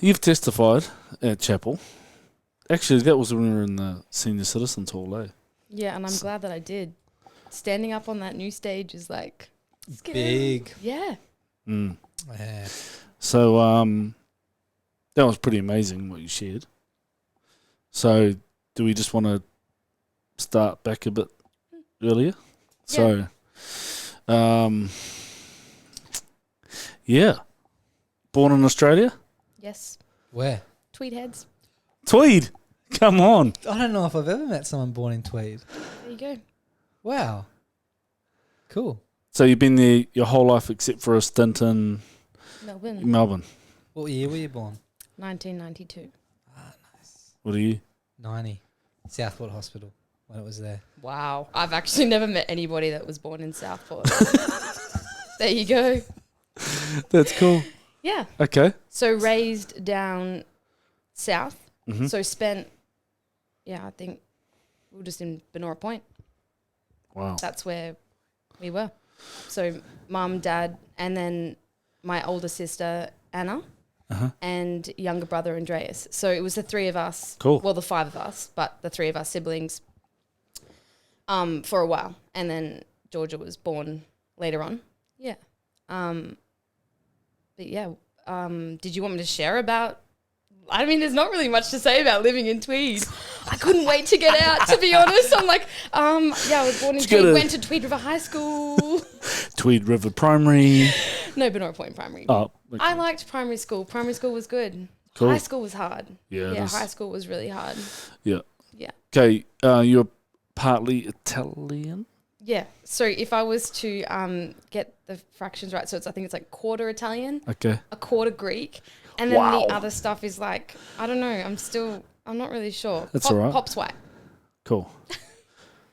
you've testified at chapel. Actually, that was when we were in the senior citizens hall, eh? Yeah, and I'm glad that I did. Standing up on that new stage is like scary. Big. Yeah. Mm. Yeah. So that was pretty amazing what you shared. So do we just want to start back a bit earlier? Yeah. So, yeah. Born in Australia? Yes. Where? Tweed heads. Tweed. Come on. I don't know if I've ever met someone born in Tweed. There you go. Wow. Cool. So you've been there your whole life except for a stint in Melbourne. What year were you born? 1992. Ah, nice. What are you? 90. Southport Hospital when it was there. Wow. I've actually never met anybody that was born in Southport. There you go. That's cool. Yeah. Okay. So raised down south. Mm-hmm. So spent, I think we were just in Benora Point. Wow. That's where we were. So mum, dad, and then my older sister, Anna, and younger brother, Andreas. So it was the three of us. Cool. Well, the five of us, but the three of us siblings for a while. And then Georgia was born later on. Yeah. But yeah, did you want me to share about... I mean, there's not really much to say about living in Tweed. I couldn't wait to get out, to be honest. I'm like, I was born in Tweed, went to Tweed River High School. Tweed River Primary. No, Benora Point Primary. Oh, okay. I liked primary school. Primary school was good. Cool. High school was hard. Yeah, high school was really hard. Yeah. Yeah. Okay, you're partly Italian? Yeah. So if I was to get the fractions right, so I think it's like quarter Italian, Okay. a quarter Greek, and then the other stuff is like, I don't know, I'm not really sure. That's all right. Pop's white. Cool.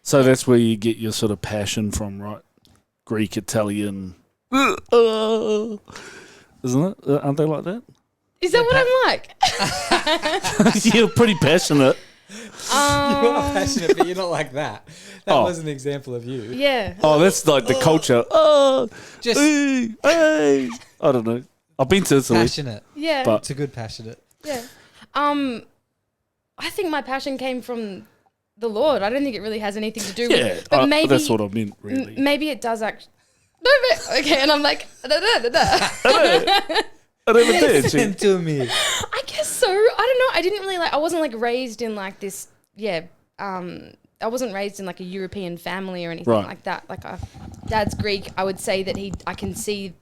So that's where you get your sort of passion from, right? Greek, Italian. Isn't it? Aren't they like that? Is that what I'm like? You're pretty passionate. You are passionate, but you're not like that. That was an example of you. Yeah. Oh, that's like the culture. Just hey. I don't know. I've been to Italy. passionate. Yeah. But It's a good passionate. Yeah. I think my passion came from the Lord. I don't think it really has anything to do with... But maybe... That's what I meant, really. Maybe it does actually... No, but, okay, and I'm like... I never did. Listen to me. I guess so. I don't know. I didn't really I wasn't like raised in like this... Yeah. I wasn't raised in like a European family or anything like that. Like, Dad's Greek. I would say that I can see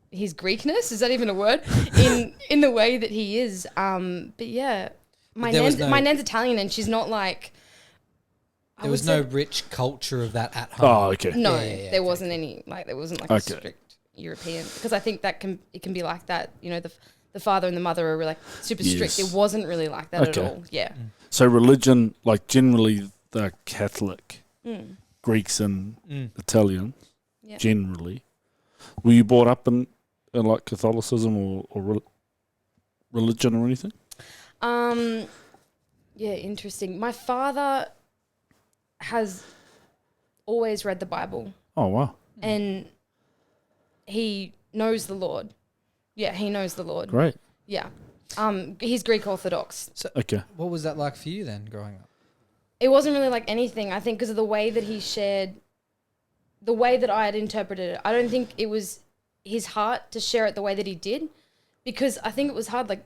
his Greekness. Is that even a word? In the way that he is. But yeah... My nan's Italian and she's not like... There was no rich culture of that at home. Oh, okay. No, there wasn't any, there wasn't like a strict European, because I think it can be like that, you know, the father and the mother are like super strict. It wasn't really like that at all. Yeah. So religion, like generally they're Catholic, Greeks and Italian, generally. Were you brought up in like Catholicism or religion or anything? Yeah, interesting. My father has always read the Bible. Oh, wow. And he knows the Lord. Yeah, he knows the Lord. Great. Yeah. He's Greek Orthodox. So, okay. What was that like for you then, growing up? It wasn't really like anything, I think, because of the way that he shared, the way that I had interpreted it. I don't think it was his heart to share it the way that he did, because I think it was hard. Like,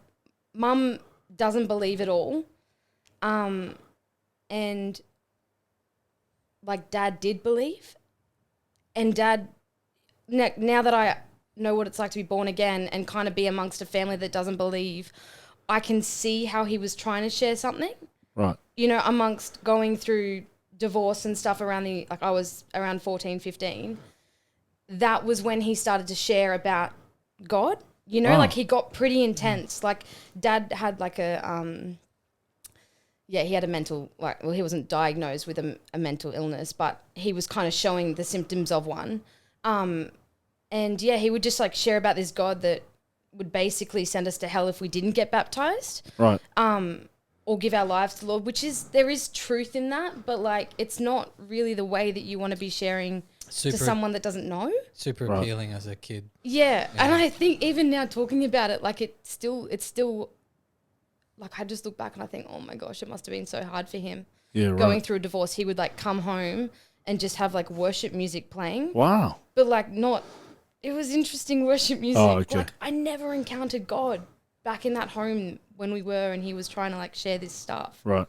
Mum doesn't believe it all. And like Dad did believe, and Dad, now that I know what it's like to be born again and kind of be amongst a family that doesn't believe, I can see how he was trying to share something. Right. You know, amongst going through divorce and stuff I was around 14, 15. That was when he started to share about God. You know, like he got pretty intense. Like Dad had like he had a mental, he wasn't diagnosed with a mental illness, but he was kind of showing the symptoms of one. And yeah, he would just like share about this God that would basically send us to hell if we didn't get baptized. Right. Or give our lives to the Lord, there is truth in that, but like it's not really the way that you want to be sharing to someone that doesn't know. Super appealing as a kid. Yeah. And I think even now talking about it, like it's still like I just look back and I think, oh my gosh, it must have been so hard for him. Yeah, right. Going through a divorce, he would like come home and just have like worship music playing. Wow. But like not, it was interesting worship music. Oh, okay. Like I never encountered God back in that home when we were, and he was trying to like share this stuff. Right.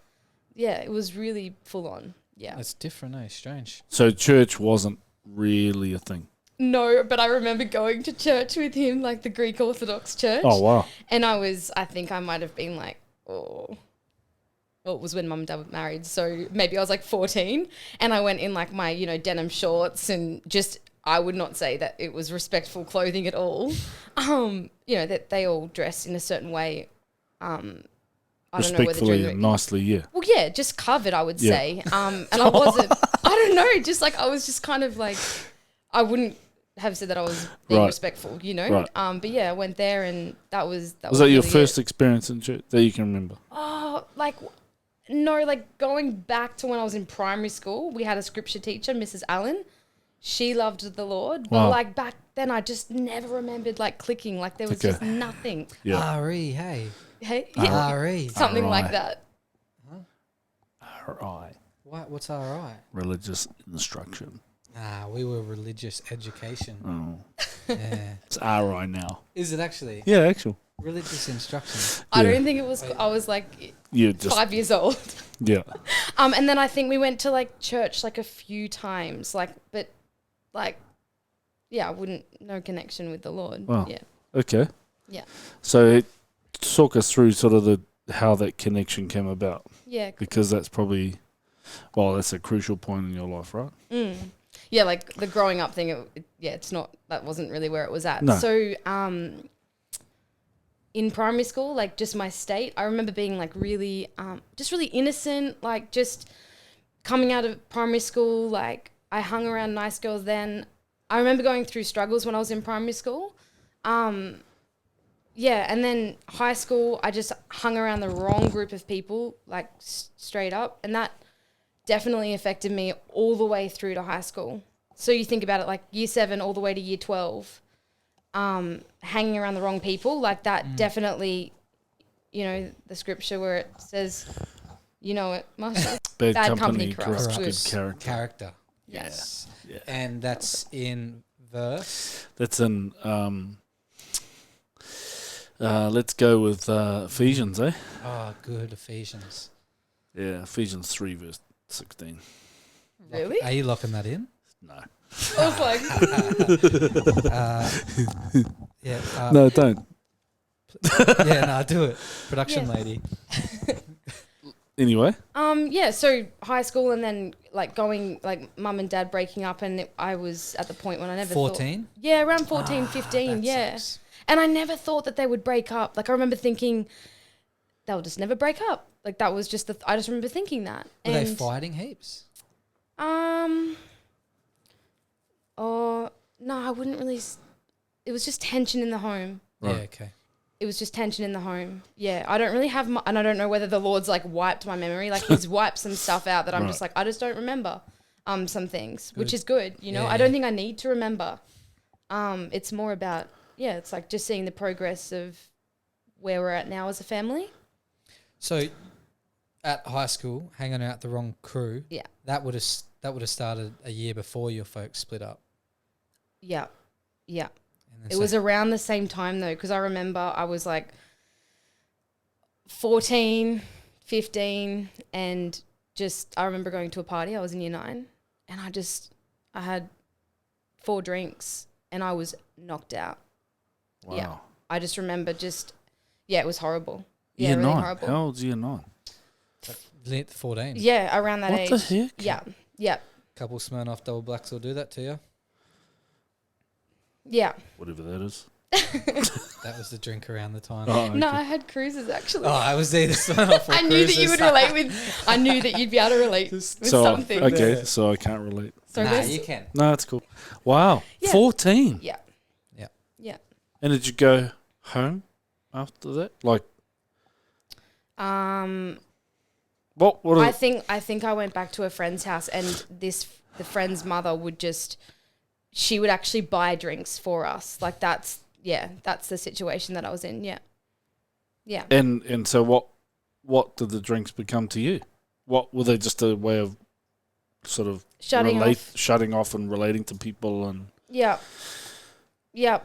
Yeah, it was really full on. Yeah. That's different, eh? Strange. So church wasn't really a thing. No, but I remember going to church with him, like the Greek Orthodox church. Oh, wow. And I think I might have been like, well, it was when mum and dad were married. So maybe I was like 14 and I went in like my, denim shorts and just, I would not say that it was respectful clothing at all. That they all dressed in a certain way. I don't know whether Respectfully and nicely, yeah. Well, yeah, just covered, I would say. And I wasn't, I don't know, just like, I was just kind of like, I wouldn't have said that I was being respectful, Right. But yeah, I went there and that was Was that your first experience in church that you can remember? Oh, no, going back to when I was in primary school, we had a scripture teacher, Mrs. Allen. She loved the Lord. But back then I just never remembered clicking. There was just nothing. Yeah. R.E., hey. Hey? Yeah. R.E. Something like that. R.I. What's R.I.? Religious instruction. We were religious education. Oh. Yeah. It's R.I. now. Is it actually? Yeah, actual. Religious instruction. I don't think it was, I was 5 years old. Yeah. And then I think we went to church a few times, but I no connection with the Lord. Wow. Yeah. Okay. Yeah. So talk us through sort of how that connection came about. Yeah. Because that's probably, that's a crucial point in your life, right? Mm. Yeah, the growing up thing, it's not, that wasn't really where it was at. No. So, in primary school, just my state, I remember being really, just really innocent, just coming out of primary school, I hung around nice girls then. I remember going through struggles when I was in primary school. And then high school, I just hung around the wrong group of people, straight up. And that definitely affected me all the way through to high school. So you think about it, year 7 all the way to year 12, hanging around the wrong people, that definitely, the scripture where it says, Marshall? Bad company corrupts good character. Yes. Yeah. And that's in verse? That's in, let's go with Ephesians, eh? Oh, good, Ephesians. Yeah, Ephesians 3 verse 16. Really? Are you locking that in? No. I was No, don't. Do it. Production lady. Anyway. So high school and then going mum and dad breaking up and I was at the point when I never 14? thought. Yeah, around 14, 15, yeah. Sucks. And I never thought that they would break up. I remember thinking they'll just never break up. That was just I just remember thinking that. Were they fighting heaps? No, I wouldn't really. It was just tension in the home. Right. Yeah, okay. It was just tension in the home. Yeah, I don't really have and I don't know whether the Lord's wiped my memory. He's wiped some stuff out that I'm just I just don't remember some things, which is good. I don't think I need to remember. It's more about, it's just seeing the progress of where we're at now as a family. So at high school, hanging out the wrong crew. Yeah. That would have started a year before your folks split up. Yeah. Yeah. It was around the same time though, because I remember I was 14, 15, and I remember going to a party. I was in year 9, and I had 4 drinks, and I was knocked out. Wow. Yeah. I just remember it was horrible. Yeah, Year really 9. horrible. How old's year 9? 14. Yeah, around that age. What the heck? Yeah. Yeah. Couple Smirnoff Double Blacks will do that to you. Yeah. Whatever that is. That was the drink around the time. Oh, okay. No, I had cruises actually. I was either Smirnoff or I knew that you would relate with. I knew that you'd be able to relate with something. Okay, so I can't relate. So you can. No, it's cool. Wow. Yeah. 14. Yeah. Yeah. Yeah. And did you go home after that? What I think I went back to a friend's house, and the friend's mother she would actually buy drinks for us. That's the situation that I was in. Yeah. Yeah. And so what did the drinks become to you? What were they just a way of sort of shutting off and relating to people and yeah.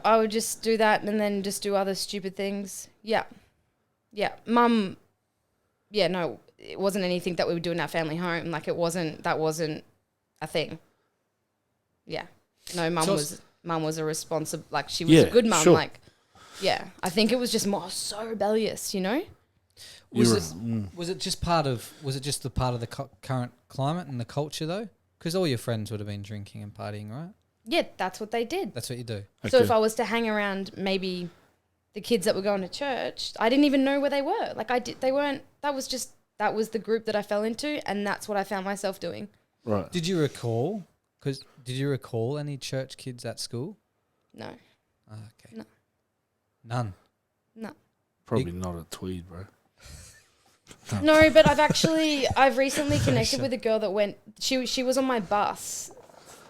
I would just do that and then just do other stupid things. Yeah, Mum. Yeah, no, it wasn't anything that we would do in our family home. Like that wasn't a thing. Yeah, no, Mum was a responsible. Like she was a good mum. Sure. Like, yeah, I think it was just more so rebellious. You know. Was it just the part of the current climate and the culture though? Because all your friends would have been drinking and partying, right? Yeah, that's what they did. That's what you do. Okay. So if I was to hang around maybe the kids that were going to church, I didn't even know where they were. Like they weren't, that was the group that I fell into and that's what I found myself doing. Right. Did you recall any church kids at school? No. Oh, okay. No. None? No. Probably not a Tweed, bro. No, but I've recently connected with a girl that she was on my bus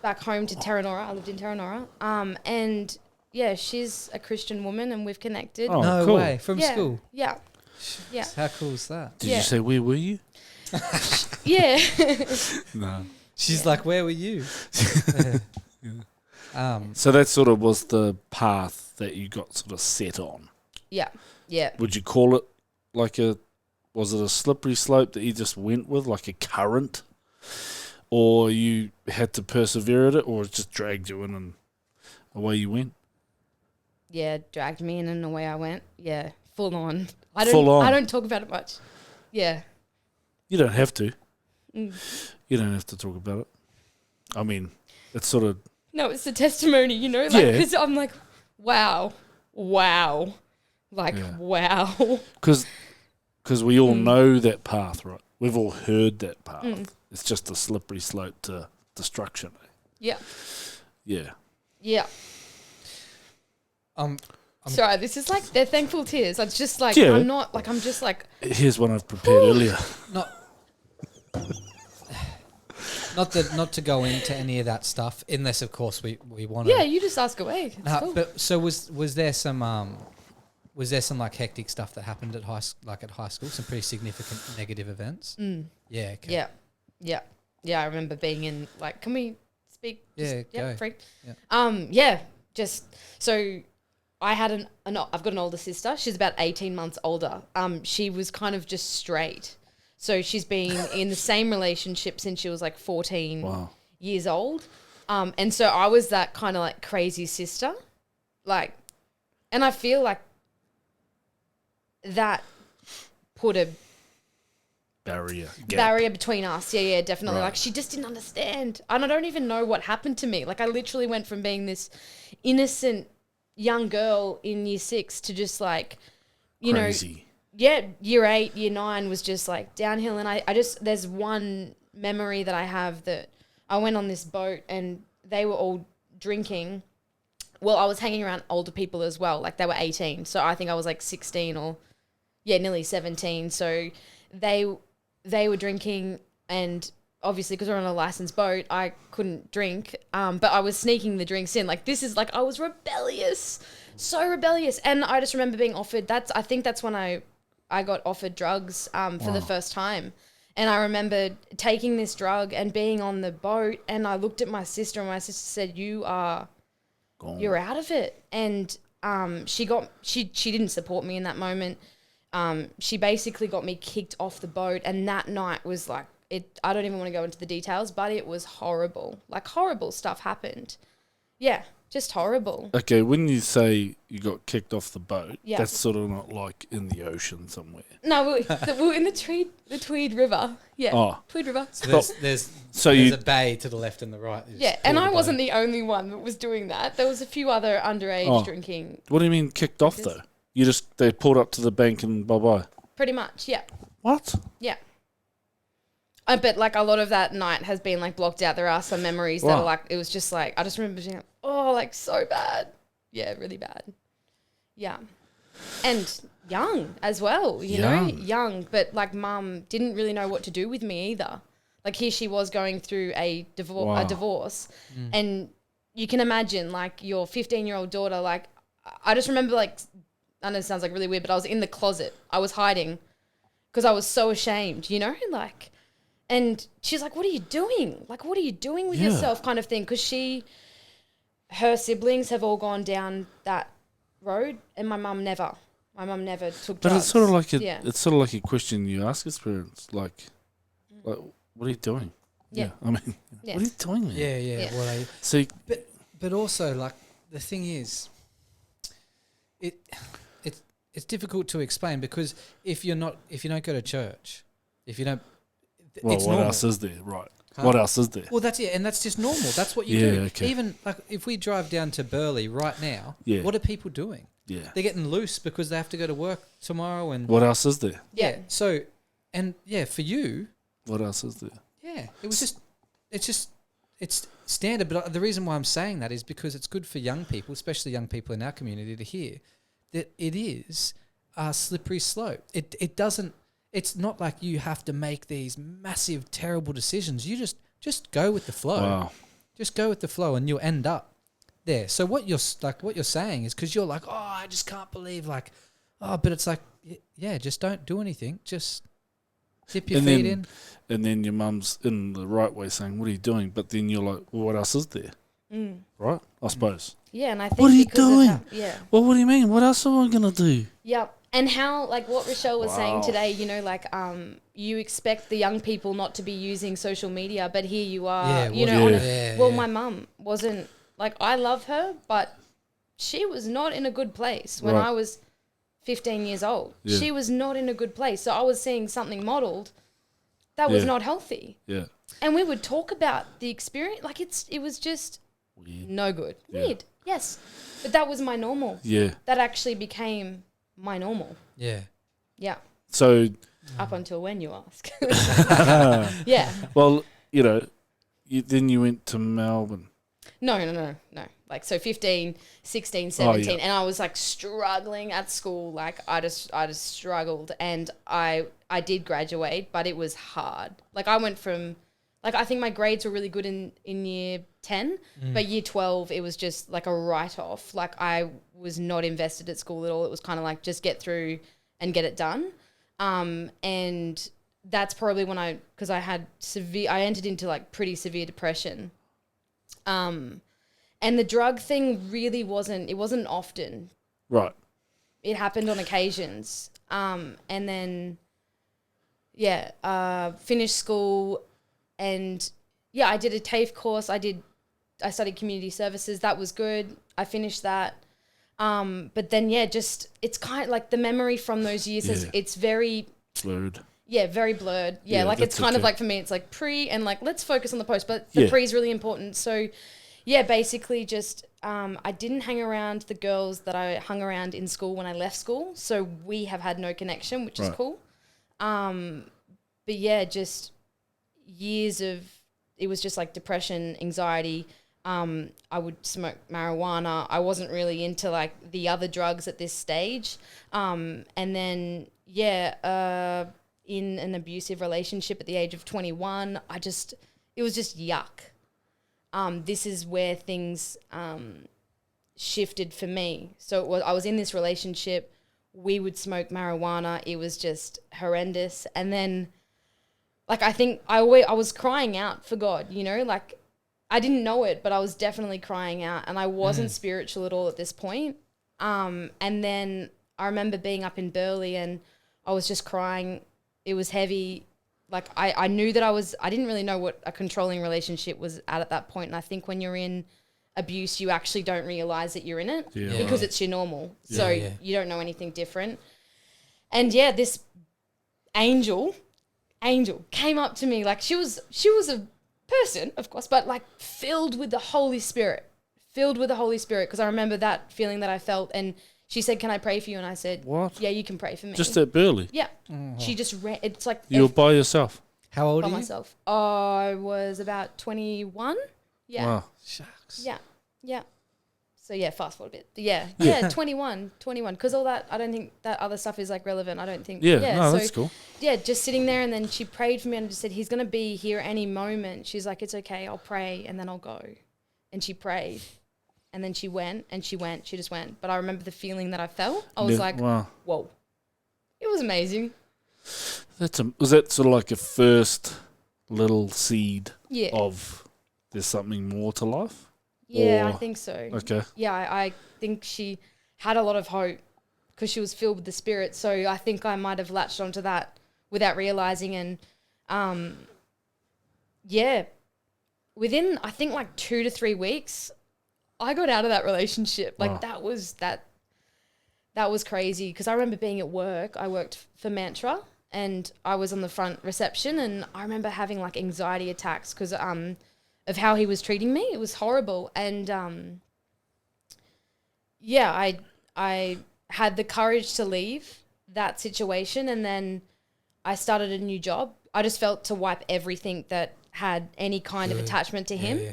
back home to Terranora. I lived in Terranora. And yeah, she's a Christian woman and we've connected. Oh, no cool. way. From school? Yeah. How cool is that? Did you say, where were you? Yeah. No. She's like, where were you? So that sort of was the path that you got sort of set on. Yeah. Yeah. Would you call it was it a slippery slope that you just went with, like a current? Or you had to persevere at it, or it just dragged you in and away you went? Yeah, dragged me in and away I went. Yeah, full on. I don't talk about it much. Yeah. You don't have to. You don't have to talk about it. I mean, it's sort of... No, it's a testimony, you know? Like, because I'm like, wow. Like, wow. Because we all know that path, right? We've all heard that path. It's just a slippery slope to destruction. Yeah. Yeah. Yeah. Sorry, this is like, they're thankful tears. It's just like, I'm just like... Here's one I've prepared earlier. Not to go into any of that stuff, unless, of course, we want to... Yeah, you just ask away. Cool. But so was there some like hectic stuff that happened at high school? Some pretty significant negative events? Yeah. Okay. Yeah, I remember being in, like, can we speak? Go. Free. Yeah. Just, so I had I've got an older sister. She's about 18 months older. She was kind of just straight. So she's been in the same relationship since she was like 14 years old. And so I was that kind of like crazy sister. Like, and I feel like that put a barrier between us. Yeah, definitely. Right. Like she just didn't understand. And I don't even know what happened to me. Like I literally went from being this innocent young girl in year 6 to just like, you crazy. Know, yeah, year 8, year 9 was just like downhill. And I just, there's one memory that I have that I went on this boat and they were all drinking. Well, I was hanging around older people as well. Like they were 18. So I think I was like 16 or nearly 17. So they were drinking and obviously because we're on a licensed boat, I couldn't drink. But I was sneaking the drinks in. Like this is like, I was rebellious, so rebellious. And I just remember being offered, I think that's when I got offered drugs for the first time. And I remember taking this drug and being on the boat and I looked at my sister and my sister said, you're out of it. And she didn't support me in that moment. She basically got me kicked off the boat and that night was like, I don't even want to go into the details, but it was horrible. Like horrible stuff happened. Yeah, just horrible. Okay, when you say you got kicked off the boat, that's sort of not like in the ocean somewhere. No, we were in the Tweed River. Yeah, Tweed River. So there's a bay to the left and the right. Yeah, and I wasn't the only one that was doing that. There was a few other underage drinking. What do you mean kicked off though? They pulled up to the bank and bye-bye? Pretty much, yeah. What? Yeah. But like a lot of that night has been like blocked out. There are some memories that are like, it was just like, I just remember being like, like so bad. Yeah, really bad. Yeah. And young as well, you know, young. But like mum didn't really know what to do with me either. Like here she was going through a divorce. And you can imagine like your 15-year-old daughter, like I just remember like, I know it sounds like really weird, but I was in the closet. I was hiding because I was so ashamed, you know, like, and she's like, what are you doing? Like, what are you doing with yourself, kind of thing? Because her siblings have all gone down that road, and my mum never took drugs. But it's sort of like it's sort of like a question you ask as parents, like what are you doing? Yeah. I mean, what are you doing, man? Yeah. Well, See, but also, like, the thing is, it's difficult to explain, because if you don't go to church, if you don't, well, it's what normal. else is there, right? Huh? What else is there? Well, that's it, and that's just normal. That's what you do. Okay. Even like if we drive down to Burleigh right now, what are people doing? Yeah, they're getting loose because they have to go to work tomorrow. And what else is there? Yeah. So, and for you, what else is there? Yeah, it's standard. But the reason why I'm saying that is because it's good for young people, especially young people in our community, to hear that it is a slippery slope. It doesn't. It's not like you have to make these massive, terrible decisions. You just go with the flow. Wow. Just go with the flow, and you'll end up there. So what you're saying is, because you're like, oh, I just can't believe, like, oh, but it's like, yeah, just don't do anything. Just dip your feet in. And then your mum's in the right way saying, what are you doing? But then you're like, well, what else is there? Right? I suppose. Yeah, and I think, what are you doing? Well, what do you mean? What else am I going to do? Yep. And how, like what Rochelle was saying today, you know, like you expect the young people not to be using social media, but here you are, my mum wasn't, like, I love her, but she was not in a good place when I was 15 years old. Yeah. She was not in a good place. So I was seeing something modeled that was not healthy. Yeah. And we would talk about the experience, like it was just weird. No good. Yeah. Weird, yes. But that was my normal. Yeah. That actually became my normal. Yeah. Yeah. So up until when, you ask. Yeah. Well, you know, then you went to Melbourne. No. Like, so 15, 16, 17, and I was like struggling at school. Like I just struggled, and I did graduate, but it was hard. Like I went from, like, I think my grades were really good in year 10, but year 12, it was just like a write-off. Like I was not invested at school at all. It was kind of like just get through and get it done. And that's probably when because I entered into like pretty severe depression. And the drug thing really wasn't often. Right. It happened on occasions. And then, finished school, and I did a TAFE course. I studied community services. That was good. I finished that. But then, it's kind of like the memory from those years, it's very blurred. Yeah, very blurred. Yeah, like it's kind of like, for me, it's like pre and like, let's focus on the post, but the pre is really important. So, basically just I didn't hang around the girls that I hung around in school when I left school. So we have had no connection, which is cool. But just years of, it was just like depression, anxiety. I would smoke marijuana. I wasn't really into like the other drugs at this stage. And then, in an abusive relationship at the age of 21, it was just yuck. This is where things shifted for me. So I was in this relationship. We would smoke marijuana. It was just horrendous. And then, like, I think I was crying out for God, you know, like I didn't know it, but I was definitely crying out, and I wasn't spiritual at all at this point. And then I remember being up in Burleigh, and I was just crying. It was heavy. Like I knew that I didn't really know what a controlling relationship was at that point. And I think when you're in abuse, you actually don't realize that you're in it because it's your normal. So you don't know anything different. And this angel came up to me. Like she was a person, of course, but like filled with the Holy Spirit. Because I remember that feeling that I felt. And she said, can I pray for you? And I said, what? Yeah, you can pray for me. Just at Burleigh? Yeah. Mm-hmm. She just ran. It's like... You were by yourself? How old are you? By myself. I was about 21. Yeah. Wow. Shucks. Yeah. So, fast forward a bit. Yeah, 21. Because all that, I don't think that other stuff is like relevant. I don't think... Yeah, that's cool. Yeah, just sitting there, and then she prayed for me and just said, he's going to be here any moment. She's like, it's okay, I'll pray and then I'll go. And she prayed. And then she just went. But I remember the feeling that I felt. I was like, wow. Whoa. It was amazing. Was that sort of like a first little seed Yeah. of there's something more to life? Yeah, Or- I think so. Okay. Yeah, I think she had a lot of hope because she was filled with the Spirit. So I think I might have latched onto that without realizing. And within I think like 2 to 3 weeks, I got out of that relationship. Like Wow. that was crazy because I remember being at work. I worked for Mantra and I was on the front reception, and I remember having like anxiety attacks because of how he was treating me. It was horrible. And I had the courage to leave that situation, and then I started a new job. I just felt to wipe everything that had any kind of attachment to him. Yeah.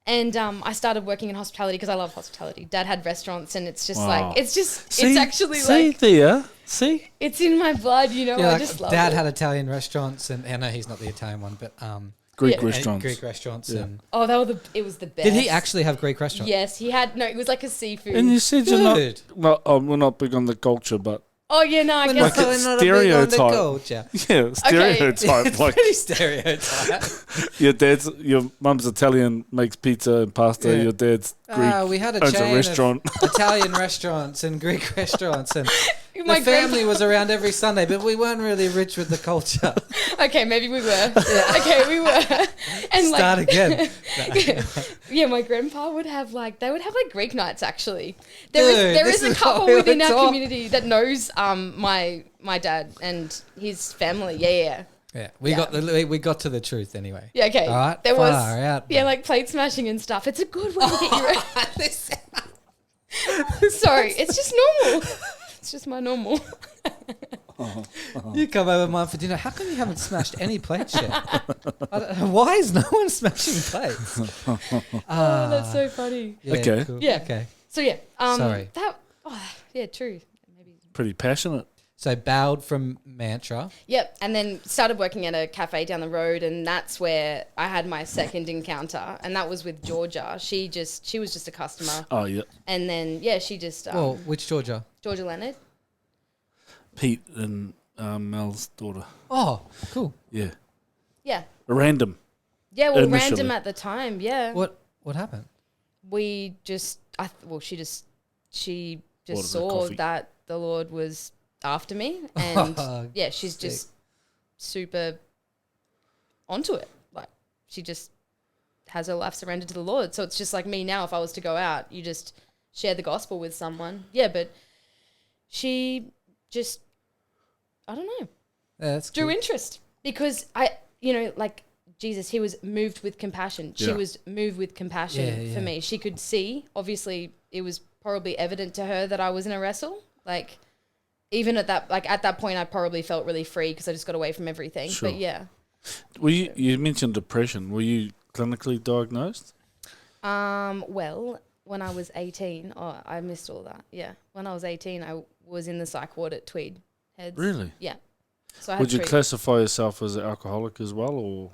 And I started working in hospitality because I love hospitality. Dad had restaurants, and it's just Wow. like, it's See, actually see like, there. See? it's in my blood, you know. Yeah, I like just love Dad it. had Italian restaurants, and I know he's not the Italian one, but Greek Yeah. restaurants. Greek restaurants. Yeah. And Oh, it was the best. did he actually have Greek restaurants? Yes, he had. No, it was like a seafood. And you said you're Good. not, well, we're not big on the culture, but Oh yeah, no, I We're guess Like not, it's we're not a big on the stereotype. culture. yeah, stereotype. It's Like pretty stereotype. your mum's Italian, makes pizza and pasta. Yeah. Your dad's Greek, We had a owns chain a restaurant. of Italian restaurants and Greek restaurants, and My the family was around every Sunday, but we weren't really rich with the culture. Okay, maybe we were. Okay, we were. And Start like, again. yeah, my grandpa would have like Greek nights actually. Dude, There this is a is couple what we within were our talking- community that knows my dad and his family. Yeah. Yeah, we got to the truth anyway. Yeah, okay. All right, There was far out, yeah, man. like plate smashing and stuff. It's a good way to get your Sorry, it's just normal. It's just my normal. You come over mine for dinner. How come you haven't smashed any plates yet? I don't know. Why is no one smashing plates? Oh, that's so funny. Yeah, Okay. cool. Yeah. Okay. So yeah, Sorry. yeah, true. Maybe. Pretty passionate. So bowed from Mantra. Yep, and then started working at a cafe down the road, and that's where I had my second encounter, and that was with Georgia. She was just a customer, Oh yeah, and then she just Well, which Georgia? Georgia Leonard. Pete and Mel's daughter. Oh, cool. Yeah, Yeah, random. yeah. Well, Initially. random at the time. Yeah, What happened? we just she just Ordered a saw coffee. that the Lord was after me, and she's Sick. just super onto it. Like she just has her life surrendered to the Lord. So it's just like me now. If I was to go out, you just share the gospel with someone. Yeah, but she just, I don't know, Yeah, that's drew cool. interest because like Jesus, he was moved with compassion. She Yeah. was moved with compassion Yeah, for yeah. me. She could see, obviously it was probably evident to her that I was in a wrestle. Like even at that point, I probably felt really free because I just got away from everything. Sure. But yeah. You mentioned depression. Were you clinically diagnosed? Well, when I was 18, I missed all that. Yeah. When I was 18, I was in the psych ward at Tweed Heads. Really? Yeah. So I Would you had classify yourself as an alcoholic as well, or?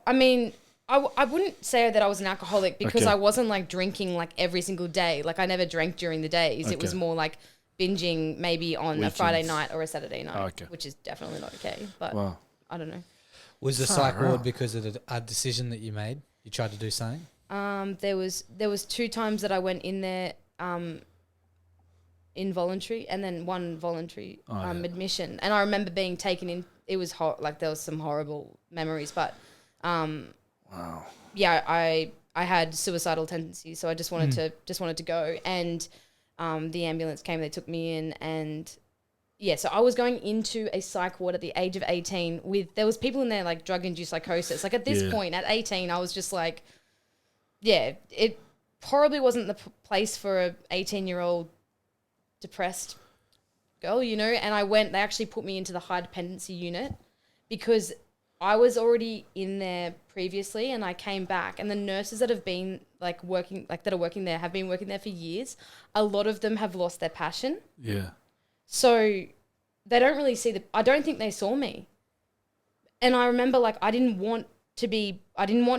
I mean, I wouldn't say that I was an alcoholic because Okay. I wasn't like drinking like every single day. Like I never drank during the days. It was Okay. more like binging maybe on a Friday Weekends. night or a Saturday night, Okay. which is definitely not okay. But Wow. I don't know. Was the Far psych ward out. because of a decision that you made? You tried to do something? There was 2 times that I went in there involuntary and then one voluntary Yeah. admission. And I remember being taken in. It was like there was some horrible memories, but Wow. yeah, I had suicidal tendencies, so I just wanted to go. And the ambulance came, they took me in, and yeah, so I was going into a psych ward at the age of 18 there was people in there like drug-induced psychosis. Like at this Yeah. point, at 18, I was just like, yeah, it probably wasn't the place for a 18-year-old depressed girl, and they actually put me into the high dependency unit because I was already in there previously and I came back, and the nurses that have been working there have been working there for years. A lot of them have lost their passion. Yeah. So they don't really I don't think they saw me. And I remember I didn't want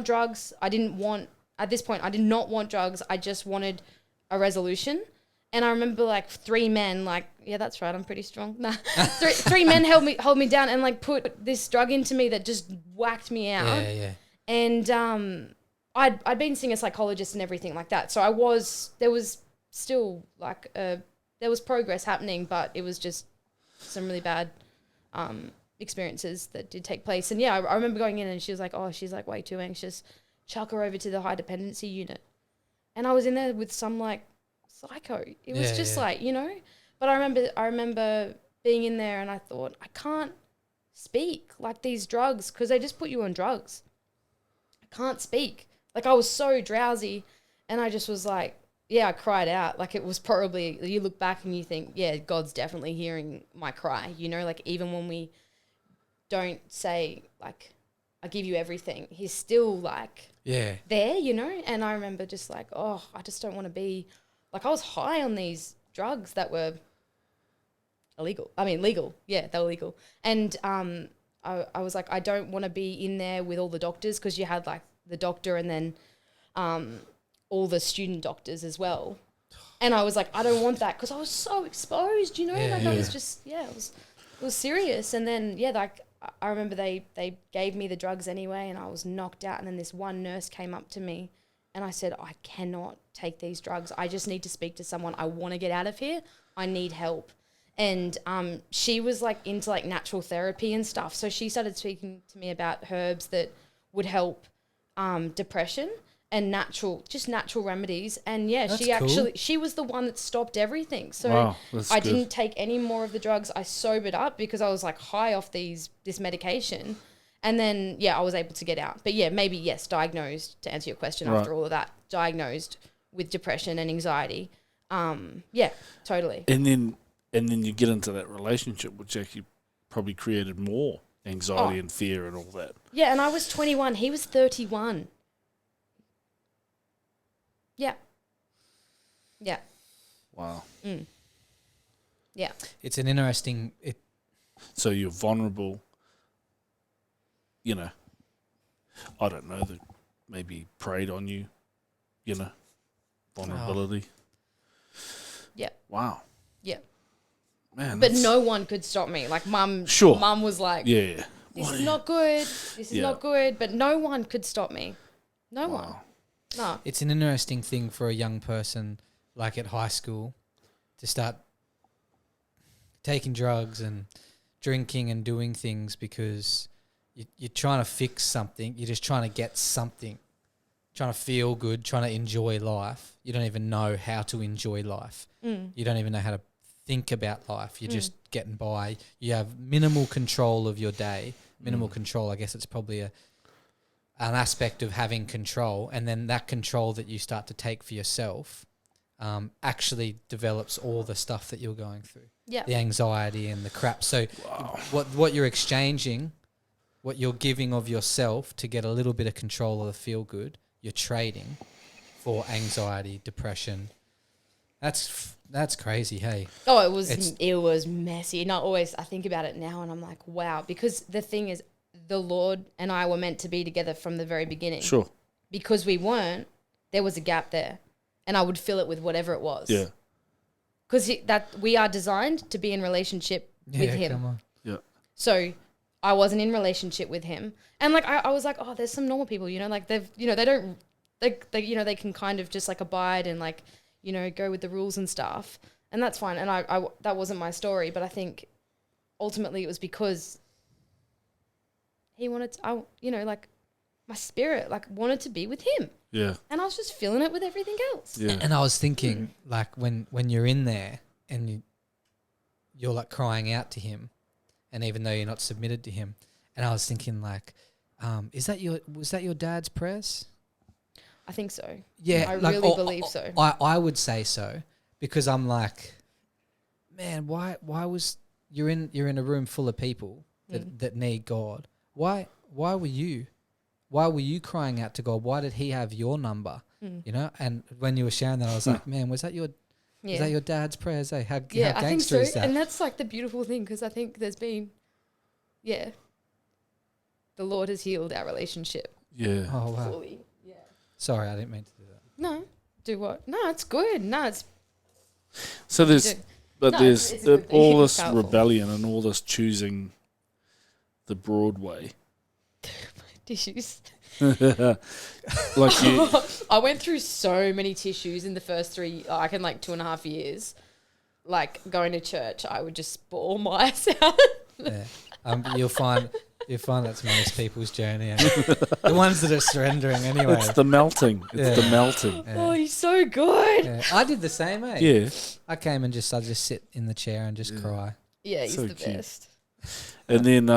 drugs. At this point, I did not want drugs. I just wanted a resolution. And I remember like 3 men, like, yeah, that's right, I'm pretty strong. Nah, three men hold me down and like put this drug into me that just whacked me out. Yeah, yeah. And I'd been seeing a psychologist and everything like that. So there was still like there was progress happening, but it was just some really bad experiences that did take place. And yeah, I remember going in and she was like, oh, she's like way too anxious. Chuck her over to the high dependency unit. And I was in there with some like psycho. It was just like, you know, but I remember being in there and I thought, I can't speak like these drugs because they just put you on drugs. I can't speak. Like I was so drowsy and I just was like, yeah, I cried out. Like it was probably, you look back and you think, yeah, God's definitely hearing my cry, you know, like even when we don't say like, I give you everything, he's still like there, you know? And I remember just like, oh, I just don't want to be, like I was high on these drugs that were legal. Yeah, they were legal. And I was like, I don't want to be in there with all the doctors because you had like the doctor and then all the student doctors as well. And I was like, I don't want that because I was so exposed, you know? I was just, it was serious. And then, like I remember they gave me the drugs anyway and I was knocked out. And then this one nurse came up to me and I said, I cannot take these drugs. I just need to speak to someone. I want to get out of here. I need help. And she was like into like natural therapy and stuff. So she started speaking to me about herbs that would help depression and natural remedies. And That's she was the one that stopped everything. So wow, I didn't take any more of the drugs. I sobered up because I was like high off this medication. And then, I was able to get out. But maybe, yes, diagnosed, to answer your question after all of that, diagnosed with depression and anxiety. Totally. And then you get into that relationship, which actually probably created more anxiety and fear and all that. Yeah, and I was 21. He was 31. Yeah. Yeah. Wow. Mm. Yeah. It's an interesting... So you're vulnerable, you know. I don't know, that maybe preyed on you, you know, vulnerability. Yeah. Wow. Yeah. Man, but no one could stop me. Like Mum was like, this is not good. This is not good. But no one could stop me. No one. No. It's an interesting thing for a young person, like at high school, to start taking drugs and drinking and doing things because you're trying to fix something. You're just trying to get something, trying to feel good, trying to enjoy life. You don't even know how to enjoy life. You don't even know how to think about life. You're just getting by. You have minimal control of your day. Minimal control, I guess it's probably an aspect of having control, and then that control that you start to take for yourself actually develops all the stuff that you're going through. Yeah. The anxiety and the crap. So what you're exchanging, what you're giving of yourself to get a little bit of control of the feel good, you're trading for anxiety, depression. That's crazy, hey. Oh, it was messy. And I think about it now and I'm like, wow. Because the thing is, the Lord and I were meant to be together from the very beginning. Sure. Because we weren't, there was a gap there. And I would fill it with whatever it was. Yeah. Because we are designed to be in relationship with him. Come on. Yeah. So I wasn't in relationship with him. And like I was like, oh, there's some normal people, you know, like they can kind of just like abide and like, you know, go with the rules and stuff. And that's fine. And I that wasn't my story, but I think ultimately it was because he wanted to, like my spirit like wanted to be with him. Yeah. And I was just filling it with everything else. Yeah. And I was thinking, like when you're in there and you're like crying out to him, and even though you're not submitted to him, and I was thinking like, was that your dad's prayers? I think so. Yeah, I really believe so. I would say so, because I'm like, man, why was you're in a room full of people that need God? Why were you crying out to God? Why did he have your number? You know? And when you were sharing that, I was like, man, was that your dad's prayers? Eh? How gangster I think so. is that? And that's like the beautiful thing, because I think there's been, the Lord has healed our relationship. Yeah. Oh, wow. Fully. Yeah. Sorry, I didn't mean to do that. No. Do what? No, it's good. No, it's So You do. No, there's it's a good thing. all It's this powerful. rebellion and all this choosing the broad way. Tissues. Like you, I went through so many tissues in the first 2.5 years. Like going to church, I would just bawl my ass out. Yeah. You'll find that's most people's journey. Eh? The ones that are surrendering anyway. it's the melting. It's the melting. Yeah. Oh, he's so good. Yeah. I did the same, eh? Yeah. I came and I just sit in the chair and just cry. Yeah, he's So the cute. best. And then,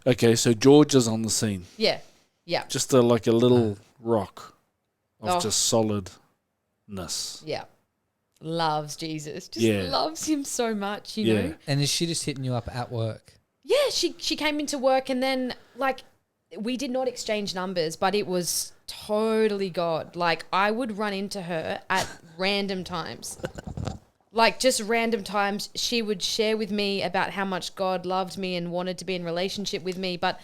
okay, so George is on the scene. Yeah, yeah, Just like a little rock of Oh. just solidness. yeah. Loves Jesus. Just Yeah. loves him so much, you Yeah. know? And is she just hitting you up at work? Yeah, she came into work and then, like, we did not exchange numbers, but it was totally God. Like, I would run into her at random times. Like, just random times. She would share with me about how much God loved me and wanted to be in relationship with me. But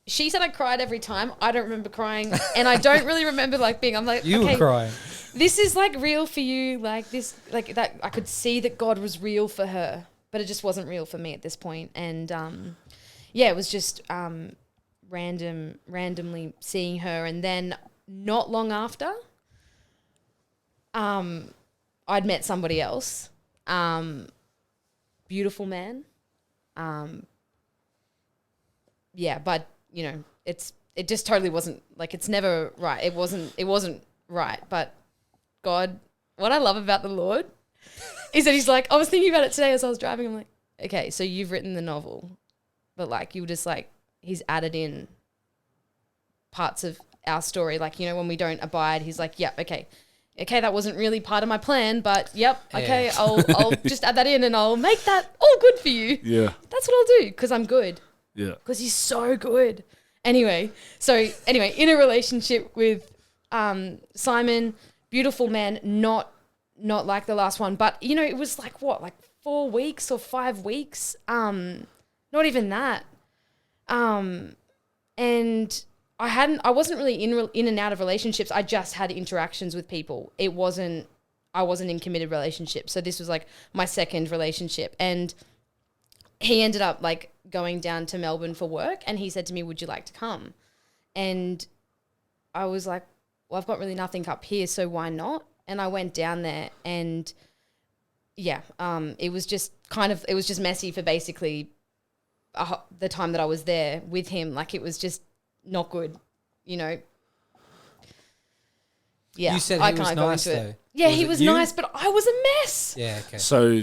she said I cried every time. I don't remember crying. And I don't really remember, like, I'm like, You okay, were crying. this is, like, real for you. Like, this, like, that. I could see that God was real for her. But it just wasn't real for me at this point. And, yeah, it was just randomly seeing her. And then not long after, I'd met somebody else. Beautiful man. Yeah, but, you know, it just totally wasn't, like, it's never right. It wasn't right. But God, what I love about the Lord is that he's like, I was thinking about it today as I was driving. I'm like, okay, so you've written the novel, but like you were just like, he's added in parts of our story. Like, you know, when we don't abide, he's like, yeah, okay, that wasn't really part of my plan, but yep, okay, Yeah. I'll just add that in and I'll make that all good for you. Yeah. That's what I'll do because I'm good. Yeah. Because he's so good. Anyway, in a relationship with Simon, beautiful man, not like the last one, but you know, it was like what, like 4 weeks or 5 weeks, not even that, and I wasn't really in and out of relationships. I just had interactions with people. I wasn't in committed relationships. So this was like my second relationship, and he ended up like going down to Melbourne for work, and he said to me, "Would you like to come?" And I was like, "Well, I've got really nothing up here, so why not?" And I went down there, and yeah, it was just messy for basically the time that I was there with him. Like, it was just not good, you know. Yeah, You said I he was can't go nice, into it. though. Yeah, Was he it was you? nice, but I was a mess. Yeah, okay. So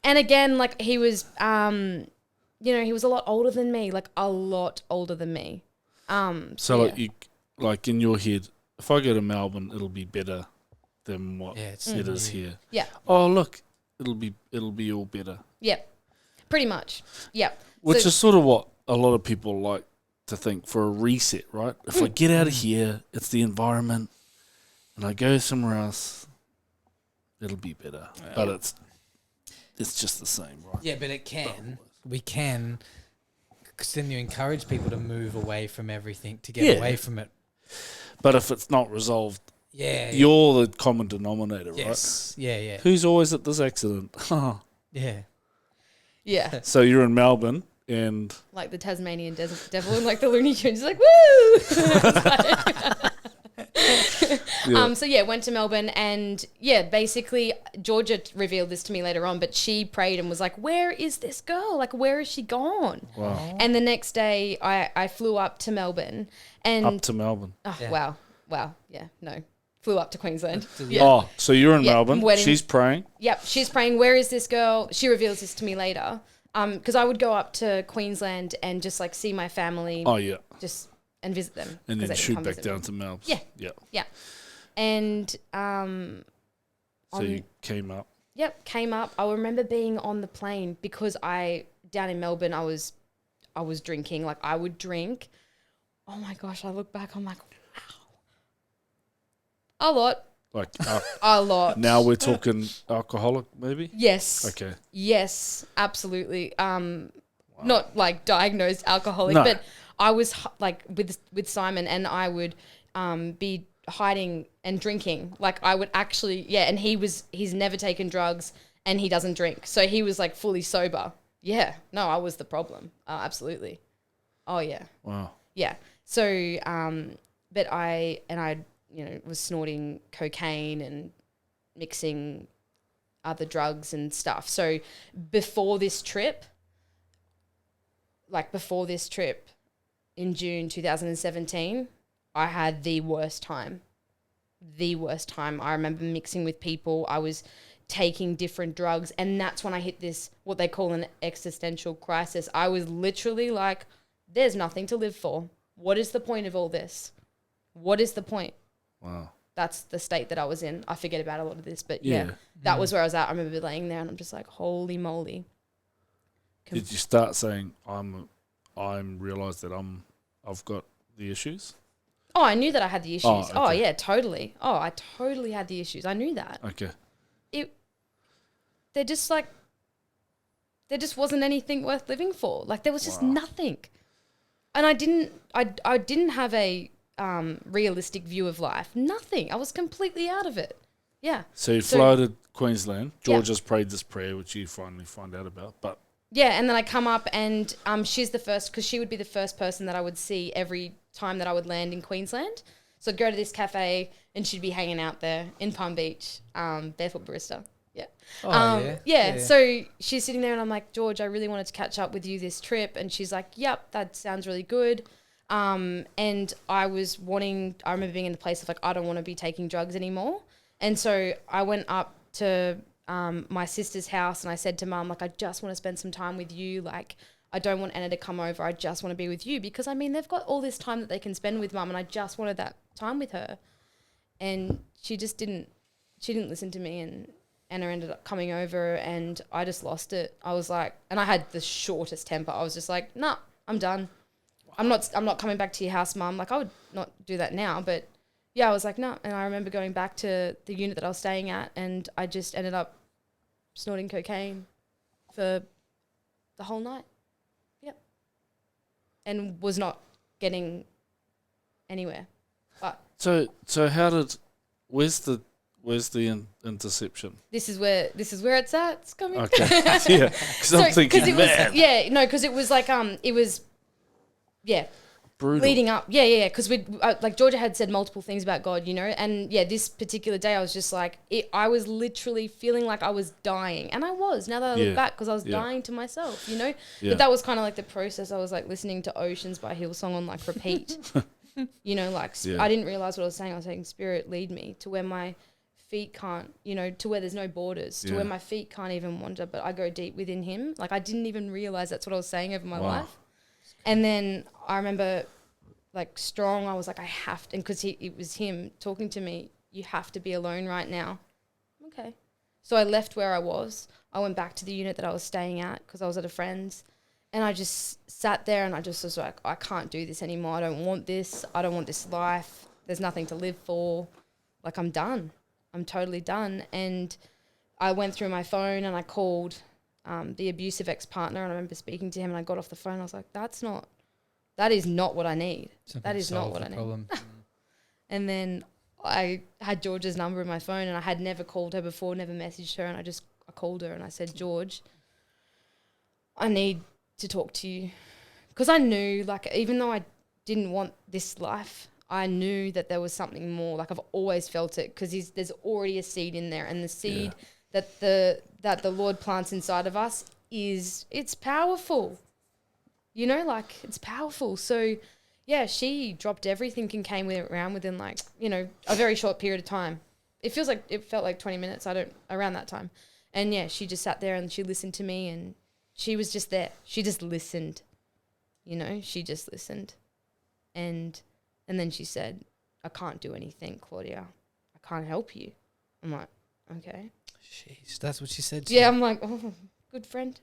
And again, like, he was, you know, he was a lot older than me, like a lot older than me. So yeah. like you, like in your head, if I go to Melbourne, it'll be better than what Yeah, it's it is here. Yeah. Oh look, it'll be all better. Yep. Pretty much. Yep. Which So- is sort of what a lot of people like to think for a reset, right? If I get out of here, it's the environment, and I go somewhere else, it'll be better. But it's just the same, right? Yeah, but we can, because then you encourage people to move away from everything, to get Yeah. away from it. But if it's not resolved, Yeah. you're the common denominator, Yes. Yeah, yeah. right? Who's always at this accident? Yeah. Yeah. So you're in Melbourne, and Like the Tasmanian devil and like the Looney Tunes, like, woo! yeah. So yeah, went to Melbourne, and yeah, basically Georgia revealed this to me later on, but she prayed and was like, where is this girl? Like, where is she gone? wow, And the next day I flew up to Melbourne, and up to Melbourne. oh, Yeah. wow, yeah, no, flew up to Queensland. To the- Yeah. Oh, so you're in Yeah, Melbourne. wedding. She's praying. Yep, she's praying, where is this girl? She reveals this to me later. Because I would go up to Queensland and just like see my family, Oh yeah, just and visit them, and 'cause then they shoot come back visit me. down to Melbourne. Yeah. yeah. Yeah, and So you came up. yep, came up. I remember being on the plane because down in Melbourne I was drinking. Like, I would drink. Oh my gosh, I look back, I'm like, wow, a lot. Like A lot. now we're talking alcoholic, maybe. Yes. Okay. Yes, absolutely. Not like diagnosed alcoholic, No. but I was like with Simon, and I would hiding and drinking. Like I would actually, and he's never taken drugs and he doesn't drink. So he was like fully sober. Yeah. No, I was the problem. Absolutely. Oh yeah. Wow. Yeah. So, but I was snorting cocaine and mixing other drugs and stuff. So before this trip in June 2017, I had the worst time. I remember mixing with people. I was taking different drugs, and that's when I hit this, what they call an existential crisis. I was literally like, there's nothing to live for. What is the point of all this? What is the point? Wow. That's the state that I was in. I forget about a lot of this, but that was where I was at. I remember laying there and I'm just like, holy moly. Did you start saying, I'm realised that I've got the issues? Oh, I knew that I had the issues. Oh, okay. Oh yeah, totally. Oh, I totally had the issues. I knew that. Okay. There just wasn't anything worth living for. Like there was just nothing. And I didn't have a realistic view of life. Nothing. I was completely out of it. Yeah. So you floated Queensland. George has prayed this prayer, which you finally find out about. But yeah, and then I come up and she's the first, because she would be the first person that I would see every time that I would land in Queensland. So I'd go to this cafe and she'd be hanging out there in Palm Beach, barefoot barista. Yeah. Yeah. So she's sitting there and I'm like, George, I really wanted to catch up with you this trip. And she's like, yep, that sounds really good. And I remember being in the place of like, I don't want to be taking drugs anymore. And so I went up to my sister's house and I said to Mum, like, I just want to spend some time with you. Like, I don't want Anna to come over. I just want to be with you because, I mean, they've got all this time that they can spend with Mum and I just wanted that time with her. And she didn't listen to me, and Anna ended up coming over and I just lost it. I was like, and I had the shortest temper. I was just like, nah, I'm done. I'm not coming back to your house, Mum. Like, I would not do that now, but yeah, I was like, no. And I remember going back to the unit that I was staying at and I just ended up snorting cocaine for the whole night. Yep. And was not getting anywhere. But so where's the interception? This is where it's at. It's coming. Okay. Yeah, because I'm thinking, man. Because it was like brutal. Leading up. Yeah. Because like Georgia had said multiple things about God, you know, and this particular day I was just like, I was literally feeling like I was dying, and I was. Now that I look back, because I was dying to myself, you know. Yeah. But that was kind of like the process. I was like listening to Oceans by Hillsong on like repeat. You know, like I didn't realize what I was saying. I was saying, Spirit, lead me to where my feet can't, you know, to where there's no borders, to where my feet can't even wander, but I go deep within Him. Like I didn't even realize that's what I was saying over my life. And then I remember, like, strong, I was like, I have to, and because it was Him talking to me, you have to be alone right now. Okay. So I left where I was. I went back to the unit that I was staying at because I was at a friend's. And I just sat there and I just was like, I can't do this anymore. I don't want this. I don't want this life. There's nothing to live for. Like, I'm done. I'm totally done. And I went through my phone and I called the abusive ex-partner, and I remember speaking to him and I got off the phone. I was like, that is not what I need. That is not what I need. And then I had George's number in my phone and I had never called her before, never messaged her. And I called her and I said, George, I need to talk to you. Because I knew, like, even though I didn't want this life, I knew that there was something more. Like, I've always felt it because there's already a seed in there, and the seed that the Lord plants inside of us it's powerful. You know, like, it's powerful. So, yeah, she dropped everything and came around within, like, you know, a very short period of time. It felt like 20 minutes. Around that time. And yeah, she just sat there and she listened to me, and she was just there. She just listened. You know, she just listened. And then she said, I can't do anything, Claudia. I can't help you. I'm like, okay. Jeez, that's what she said to you? you? I'm like, oh, good friend.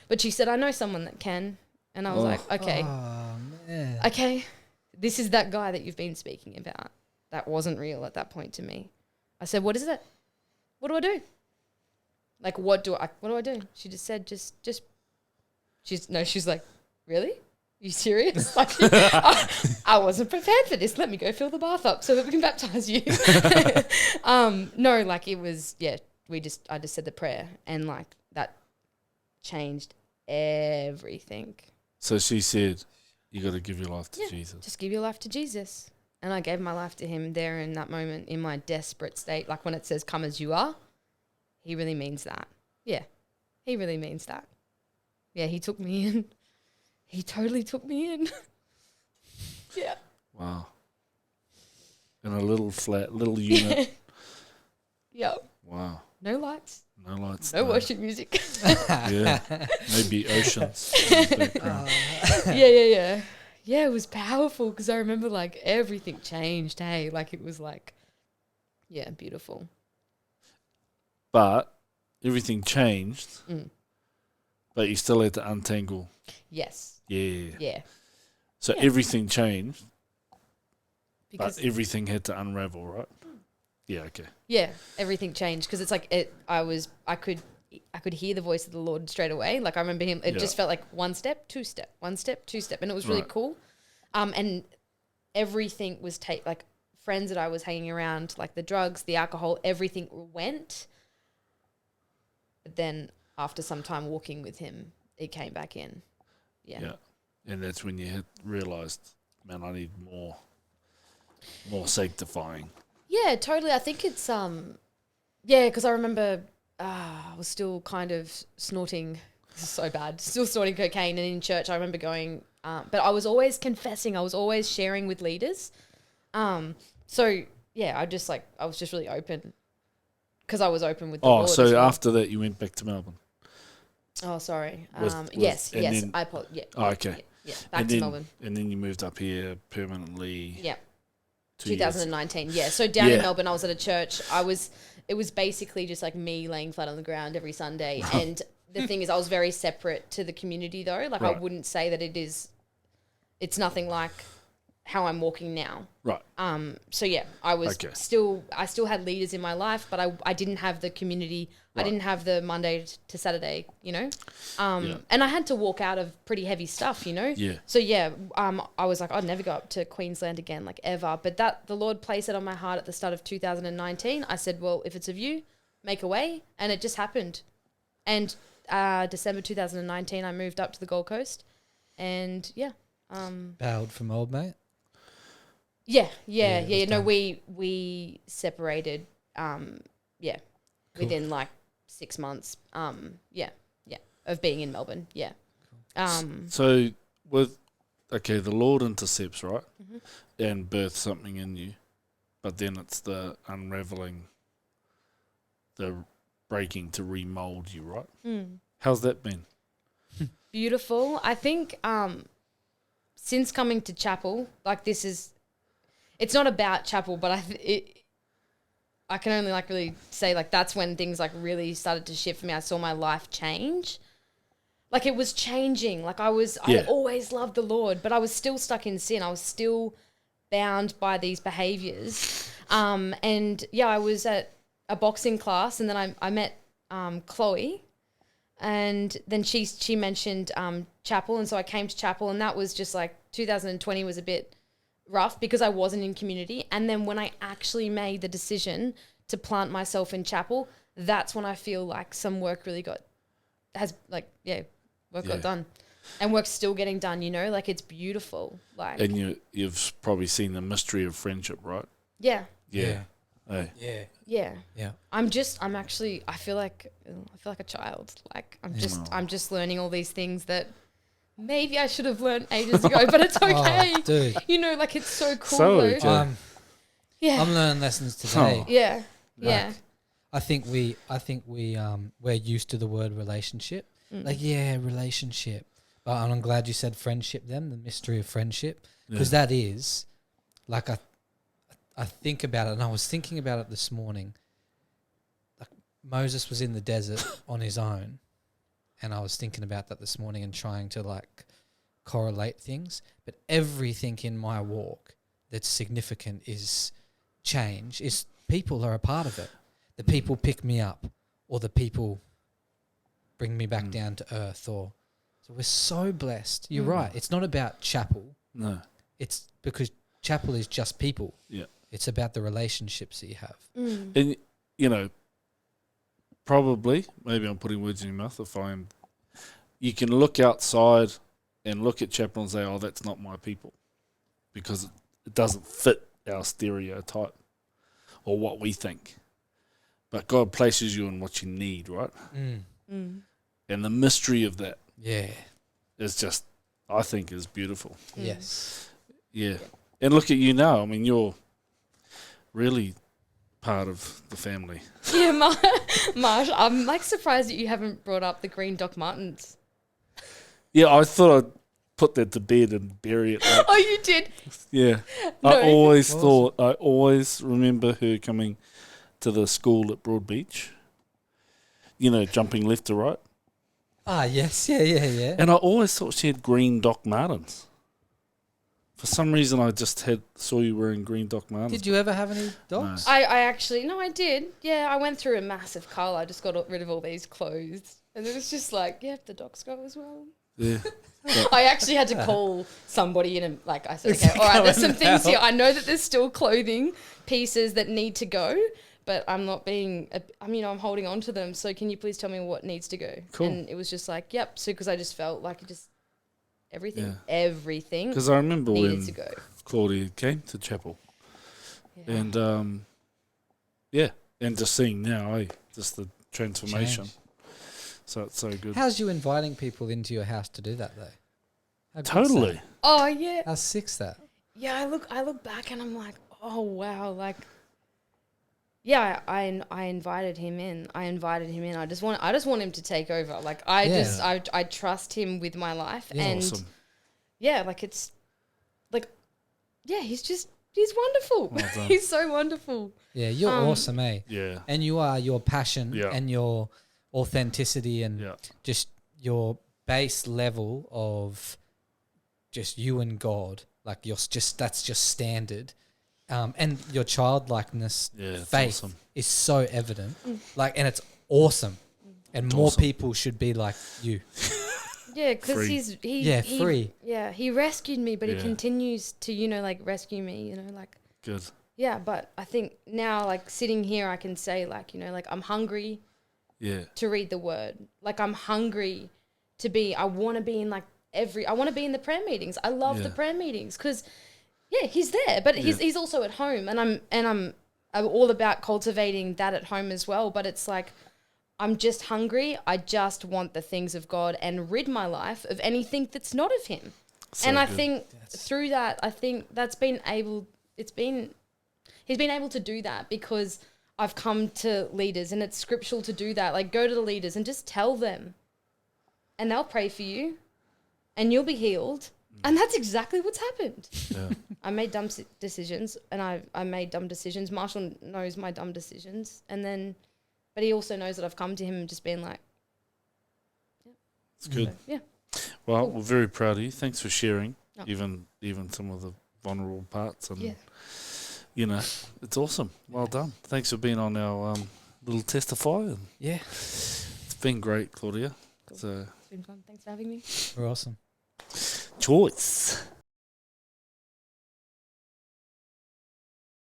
But she said, I know someone that can. And I was like, okay. Oh, man. Okay, this is that guy that you've been speaking about. That wasn't real at that point to me. I said, what is it? What do I do? Like, what do I do? She just said, she's like, really? You serious? Like, I wasn't prepared for this. Let me go fill the bath up so that we can baptize you. No, like it was, I just said the prayer and like that changed everything. So she said, you got to give your life to Jesus. Just give your life to Jesus. And I gave my life to him there in that moment in my desperate state. Like when it says, come as you are, he really means that. Yeah, he really means that. Yeah, he took me in. He totally took me in. Yeah. Wow. In a little unit. Yeah. Wow. No lights. No lights. No worship music. Yeah. Maybe oceans. Yeah. Yeah, it was powerful because I remember like everything changed. Hey, like it was like, yeah, beautiful. But everything changed. But you still had to untangle. Yes. Yeah. Yeah. So everything changed, Because but everything had to unravel, right? Yeah, okay. yeah, everything changed because it's like I could hear the voice of the Lord straight away. Like I remember him. It just felt like one step, two step, one step, two step, and it was really cool. And everything was like friends that I was hanging around, like the drugs, the alcohol, everything went. But then after some time walking with him, it came back in. Yeah. And that's when you realised, man, I need more sanctifying. Yeah, totally. I think it's because I remember I was still kind of snorting. This is so bad. Still snorting cocaine, and in church I remember going, but I was always confessing. I was always sharing with leaders. So yeah, I was just really open because I was open with the Lord. Oh, so after that you went back to Melbourne. Oh, sorry. Yes. Then, yeah. Oh, okay. Yeah, back to Melbourne. And then you moved up here permanently. Yeah. 2019. Yeah. So down in Melbourne, I was at a church. It was basically just like me laying flat on the ground every Sunday. And the thing is, I was very separate to the community though. Like I wouldn't say that it's nothing like how I'm walking now. Right. So yeah, I still had leaders in my life, but I didn't have the community. Right. I didn't have the Monday to Saturday, you know? And I had to walk out of pretty heavy stuff, you know? Yeah. So yeah, I was like, I'd never go up to Queensland again, like ever. But the Lord placed it on my heart at the start of 2019. I said, well, if it's of you, make a way. And it just happened. And December 2019, I moved up to the Gold Coast. And yeah. Bowed from old mate? Yeah. No, we separated, within like 6 months. Of being in Melbourne. Yeah. So the Lord intercepts, right? Mm-hmm. And births something in you, but then it's the unraveling, the breaking to remold you, right? Mm. How's that been? Beautiful. I think since coming to chapel, like it's not about chapel, but I can only like really say like that's when things like really started to shift for me. I saw my life change. Like it was changing. Like I always loved the Lord, but I was still stuck in sin. I was still bound by these behaviors. And yeah, I was at a boxing class and then I met Chloe, and then she mentioned chapel, and so I came to chapel, and that was just like 2020 was a bit rough because I wasn't in community. And then when I actually made the decision to plant myself in chapel, that's when I feel like some work really got done, and work's still getting done, you know, like it's beautiful. Like, and you've probably seen the mystery of friendship, right? Yeah. Hey. Yeah. I feel like a child. Like I'm just learning all these things that maybe I should have learned ages ago, but it's okay. Oh, dude. You know, like it's so cool though. I'm learning lessons today. Yeah. Yeah. I think we're used to the word relationship. Like, relationship. But I'm glad you said friendship then, the mystery of friendship. Because that is, like, I think about it, and I was thinking about it this morning. Like, Moses was in the desert on his own, and I was thinking about that this morning and trying to, like, correlate things. But everything in my walk that's significant is change, is people are a part of it. The people pick me up, or the people bring me back down to earth, or So we're so blessed. You're right. It's not about chapel. No. It's because chapel is just people. Yeah. It's about the relationships that you have. And, you know, probably, maybe I'm putting words in your mouth if I am, you can look outside and look at chapel and say, oh, that's not my people, because it doesn't fit our stereotype or what we think. But God places you in what you need, right? And the mystery of that is just, I think, is beautiful. Yes. Yeah. And look at you now. I mean, you're really part of the family. Yeah, Marsh, I'm like surprised that you haven't brought up the green Doc Martens. Yeah, I thought I'd put that to bed and bury it. Like, Oh, you did? yeah. No. I always remember her coming to the school at Broadbeach, you know, jumping left to right. Ah, yes. Yeah. And I always thought she had green Doc Martens. For some reason, I just saw you wearing green Doc Martens. Did you ever have any dogs? I actually, no, I did. Yeah, I went through a massive cull. I just got rid of all these clothes. And it was just like, yeah, the docs go as well. Yeah. I actually had to call somebody in and like I said, okay, all right, there's some things here. I know that there's still clothing pieces that need to go, but I'm not being, I'm holding on to them. So can you please tell me what needs to go? Cool. And it was just like, yep. So because I just felt like everything Because I remember needed when to go. Claudia came to chapel. Yeah. And, and just seeing now, just the transformation. Change. So it's so good. How's you inviting people into your house to do that, though? How good's Totally. that? Oh yeah. How sick's that? Yeah, I look back and I'm like, oh wow, like, yeah, I invited him in. I just want him to take over. Like I trust him with my life, Yeah. and Awesome. yeah, like it's like, yeah, he's wonderful. Well done. He's so wonderful. Yeah, you're awesome, eh? Yeah. And you are your passion Yeah. and your authenticity and just your base level of just you and God. Like that's just standard. And your childlikeness, faith awesome. is so evident. Like, and it's awesome. And more people should be like you. Yeah, because Free. Free. Yeah, he rescued me, but he Yeah. continues to rescue me. Like. Good. Yeah, but I think now, like, sitting here, I can say, like, like, I'm hungry to read the word. Like, I'm hungry I want to be in, like, I want to be in the prayer meetings. I love the prayer meetings because, he's there, but he's also at home. And I'm all about cultivating that at home as well. But it's like, I'm just hungry. I just want the things of God and rid my life of anything that's not of him. So and I good. think through that, he's been able to do that because I've come to leaders, and it's scriptural to do that. Like, go to the leaders and just tell them, and they'll pray for you and you'll be healed. And that's exactly what's happened. Yeah. I made dumb decisions, and I made dumb decisions. Marshall knows my dumb decisions. But he also knows that I've come to him and just been like, It's good. so, yeah. Well, Cool. we're very proud of you. Thanks for sharing, Oh. even some of the vulnerable parts. And, it's awesome. Well done. Thanks for being on our little Testify. And Yeah, it's been great, Claudia. Cool. So, It's been fun. Thanks for having me. we're awesome. choice.